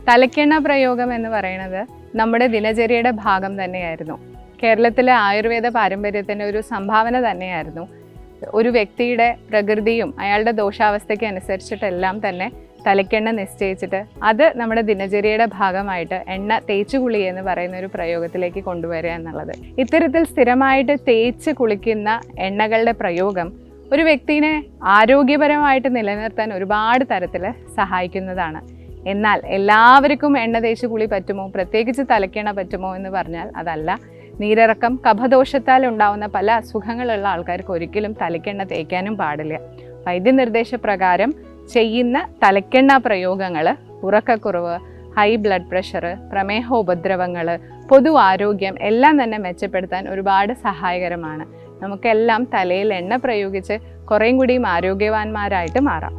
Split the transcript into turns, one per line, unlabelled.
തലക്കെണ്ണ പ്രയോഗം എന്ന് പറയുന്നത് നമ്മുടെ ദിനചര്യയുടെ ഭാഗം തന്നെയായിരുന്നു. കേരളത്തിലെ ആയുർവേദ പാരമ്പര്യത്തിൻ്റെ ഒരു സംഭാവന തന്നെയായിരുന്നു. ഒരു വ്യക്തിയുടെ പ്രകൃതിയും അയാളുടെ ദോഷാവസ്ഥയ്ക്ക് അനുസരിച്ചിട്ടെല്ലാം തന്നെ തലക്കെണ്ണ നിശ്ചയിച്ചിട്ട് അത് നമ്മുടെ ദിനചര്യയുടെ ഭാഗമായിട്ട് എണ്ണ തേച്ച് കുളി എന്ന് പറയുന്ന ഒരു പ്രയോഗത്തിലേക്ക് കൊണ്ടുവരിക എന്നുള്ളത്. ഇത്തരത്തിൽ സ്ഥിരമായിട്ട് തേച്ച് കുളിക്കുന്ന എണ്ണകളുടെ പ്രയോഗം ഒരു വ്യക്തിനെ ആരോഗ്യപരമായിട്ട് നിലനിർത്താൻ ഒരുപാട് തരത്തിൽ സഹായിക്കുന്നതാണ്. എന്നാൽ എല്ലാവർക്കും എണ്ണ തേച്ച് കുളി പറ്റുമോ, പ്രത്യേകിച്ച് തലക്കെണ്ണ പറ്റുമോ എന്ന് പറഞ്ഞാൽ അതല്ല. നീരിറക്കം, കഫദോഷത്താൽ ഉണ്ടാവുന്ന പല അസുഖങ്ങളുള്ള ആൾക്കാർക്ക് ഒരിക്കലും തലക്കെണ്ണ തേക്കാനും പാടില്ല. വൈദ്യനിർദ്ദേശപ്രകാരം ചെയ്യുന്ന തലക്കെണ്ണ പ്രയോഗങ്ങൾ ഉറക്കക്കുറവ്, ഹൈ ബ്ലഡ് പ്രഷർ, പ്രമേഹ ഉപദ്രവങ്ങൾ, പൊതു ആരോഗ്യം എല്ലാം തന്നെ മെച്ചപ്പെടുത്താൻ ഒരുപാട് സഹായകരമാണ്. നമുക്കെല്ലാം തലയിൽ എണ്ണ പ്രയോഗിച്ച് കുറേയും കൂടിയും ആരോഗ്യവാന്മാരായിട്ട് മാറാം.